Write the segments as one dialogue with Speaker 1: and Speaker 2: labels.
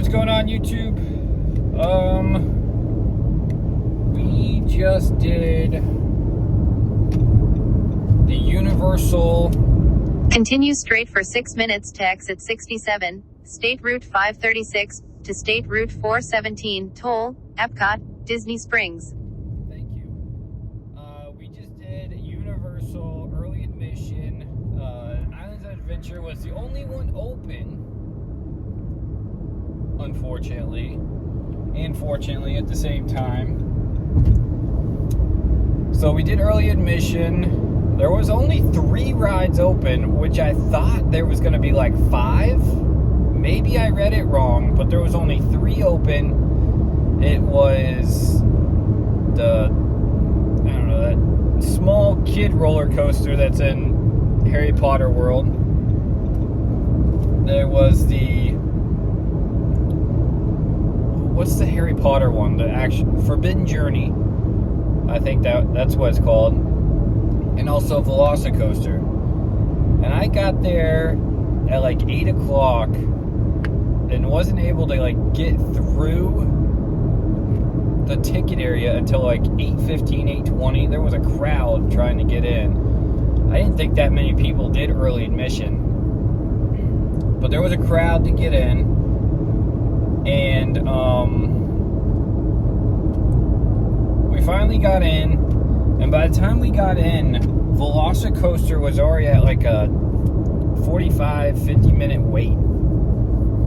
Speaker 1: what's going on, YouTube? We just did the Universal.
Speaker 2: Continue straight for 6 minutes to exit 67, State Route 536, to State Route 417, toll, Epcot, Disney Springs.
Speaker 1: Thank you. We just did Universal early admission. Islands of Adventure was the only one open, unfortunately, and fortunately at the same time. So we did early admission. There was only 3 rides open, which I thought there was going to be like 5. Maybe I read it wrong, but there was only 3 open. It was the, I don't know, that small kid roller coaster that's in Harry Potter World. There was the, what's the Harry Potter one? The action Forbidden Journey. I think that's what it's called. And also Velocicoaster. And I got there at like 8 o'clock and wasn't able to like get through the ticket area until like 8:15, 8:20. There was a crowd trying to get in. I didn't think that many people did early admission, but there was a crowd to get in. And we finally got in, and by the time we got in, Velocicoaster was already at like a 45-50 minute wait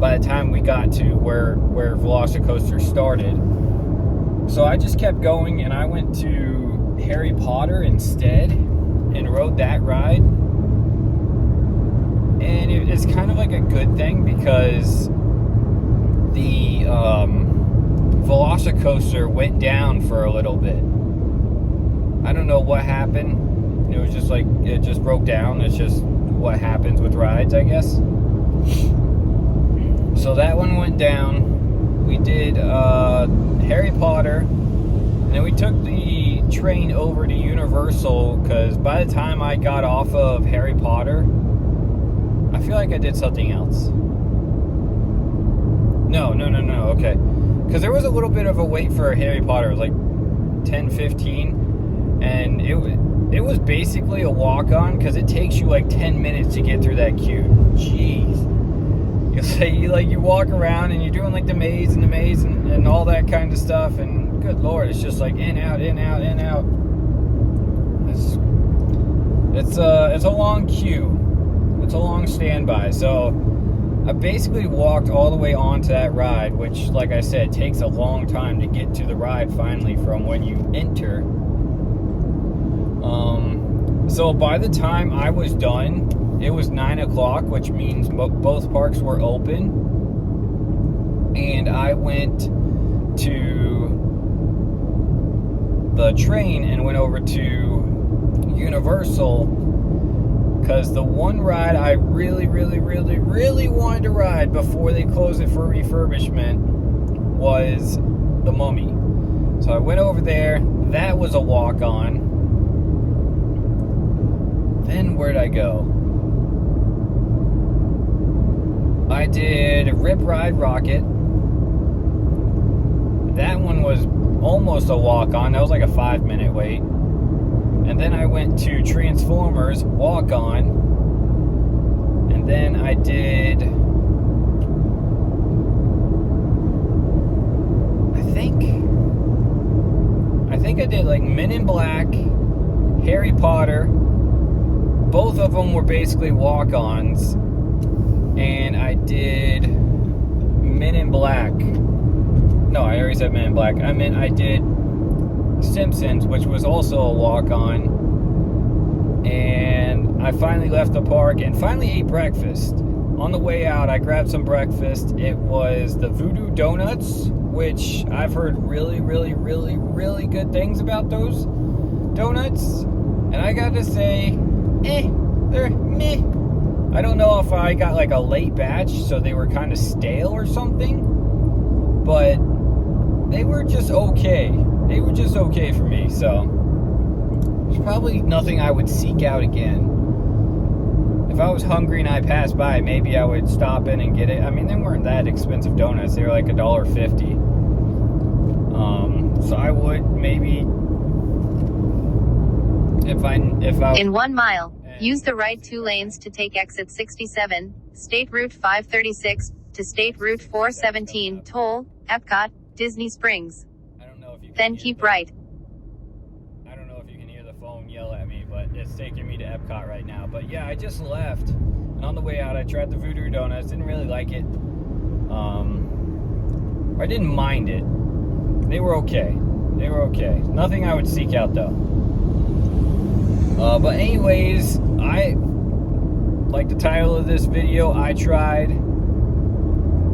Speaker 1: by the time we got to where Velocicoaster started. So I just kept going, and I went to Harry Potter instead and rode that ride. And it's kind of like a good thing because the Velocicoaster went down for a little bit. I don't know what happened. It was just like, it just broke down. It's just what happens with rides, I guess. So that one went down. We did Harry Potter, and then we took the train over to Universal, because by the time I got off of Harry Potter, I feel like I did something else. No, okay. Because there was a little bit of a wait for Harry Potter. It was like 10:15, and it was basically a walk-on, because it takes you like 10 minutes to get through that queue. Jeez. You walk around and you're doing like the maze and all that kind of stuff, and good lord, it's just like in, out, in, out, in, out. It's a long queue. It's a long standby. So I basically walked all the way onto that ride, which, like I said, takes a long time to get to the ride finally from when you enter. So by the time I was done, it was 9 o'clock, which means both parks were open. And I went to the train and went over to Universal, because the one ride I really wanted to ride before they closed it for refurbishment was the Mummy. So I went over there. That was a walk-on. Then where'd I go? I did Rip Ride Rocket. That one was almost a walk-on. That was like a 5-minute wait. And then I went to Transformers walk-on. And then I did, I think I did like Men in Black, Harry Potter. Both of them were basically walk-ons. And I did Men in Black. No, I already said Men in Black. I meant I did Simpsons, which was also a walk-on. And I finally left the park and finally ate breakfast. On the way out, I grabbed some breakfast. It was the VooDoo donuts, which I've heard really good things about those donuts. And I gotta say, they're meh. I don't know if I got like a late batch, so they were kind of stale or something, but they were just okay. They were just okay for me, so there's probably nothing I would seek out again. if I was hungry and I passed by, maybe I would stop in and get it. I mean, they weren't that expensive donuts. They were like $1.50. So I would maybe, if I
Speaker 2: in 1 mile, use the right 2 lanes to take exit 67, State Route 536, to State Route 417, toll, Epcot, Disney Springs.
Speaker 1: I don't know if you can
Speaker 2: Then
Speaker 1: hear
Speaker 2: keep
Speaker 1: the-
Speaker 2: right.
Speaker 1: I don't know if you can hear the phone yell at me, but it's taking me to Epcot right now. But yeah, I just left, and on the way out, I tried the VooDoo donuts. Didn't really like it. I didn't mind it. They were okay. They were okay. Nothing I would seek out though. But anyways, like the title of this video, I tried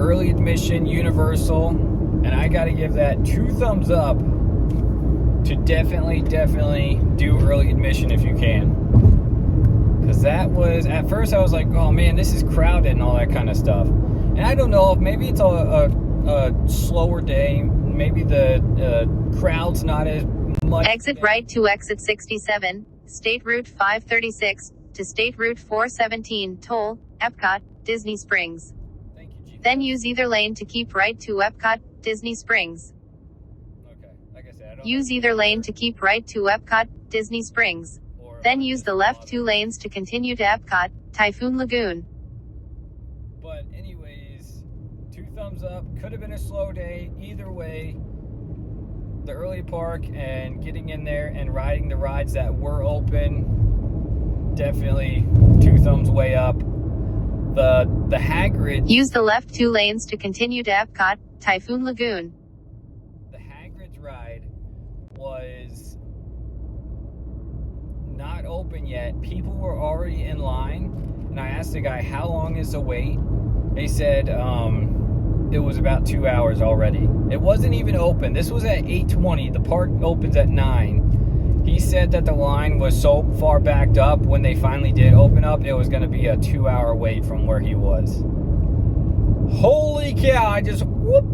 Speaker 1: early admission Universal, and I gotta give that 2 thumbs up to definitely do early admission if you can. Because that was, at first I was like, oh man, this is crowded and all that kind of stuff. And I don't know, maybe it's a slower day, maybe the crowd's not as much.
Speaker 2: Exit right to exit 67, State Route 536, to State Route 417, toll, Epcot, Disney Springs.
Speaker 1: Thank you, G.
Speaker 2: Then use either lane to keep right to Epcot, Disney Springs.
Speaker 1: Okay, like I said, I don't
Speaker 2: Use
Speaker 1: know.
Speaker 2: either lane to keep right to Epcot, Disney Springs.
Speaker 1: Or
Speaker 2: Then use the left 2 lanes to continue to Epcot, Typhoon Lagoon.
Speaker 1: But anyways, 2 thumbs up. Could have been a slow day. Either way, the early park and getting in there and riding the rides that were open, definitely 2 thumbs way up. The Hagrid.
Speaker 2: Use the left 2 lanes to continue to Epcot, Typhoon Lagoon.
Speaker 1: The Hagrid's ride was not open yet. People were already in line, and I asked the guy, how long is the wait? They said it was about 2 hours already. It wasn't even open. This was at 8:20. The park opens at 9. He said that the line was so far backed up when they finally did open up, it was going to be a 2-hour wait from where he was. Holy cow, I just whoop.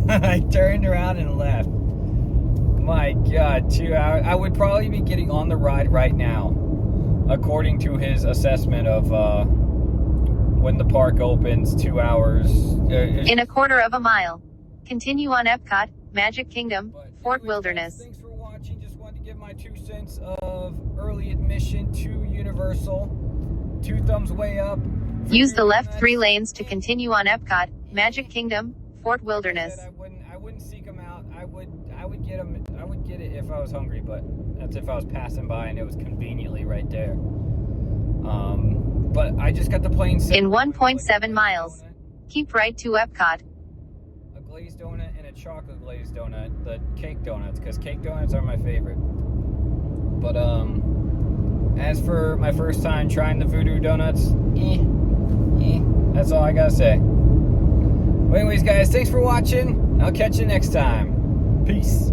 Speaker 1: I turned around and left. My God, 2 hours. I would probably be getting on the ride right now, according to his assessment of when the park opens, 2 hours.
Speaker 2: In a quarter of a mile. Continue on Epcot, Magic Kingdom,
Speaker 1: But
Speaker 2: Fort
Speaker 1: anyways,
Speaker 2: Wilderness.
Speaker 1: guys, thanks for watching. Just wanted to give my 2 cents of early admission to Universal. 2 thumbs way up.
Speaker 2: Use the left 3 lanes to continue on Epcot, Magic Kingdom, Fort Wilderness.
Speaker 1: I wouldn't seek them out. I would get them. I would get it if I was hungry, but that's if I was passing by and it was conveniently right there. But I just got the plain
Speaker 2: In 1.7 miles. Keep right to Epcot.
Speaker 1: A glazed donut and a chocolate glazed donut. The cake donuts, because cake donuts are my favorite. But as for my first time trying the VooDoo donuts, that's all I gotta say. Well, anyways, guys, thanks for watching. I'll catch you next time. Peace.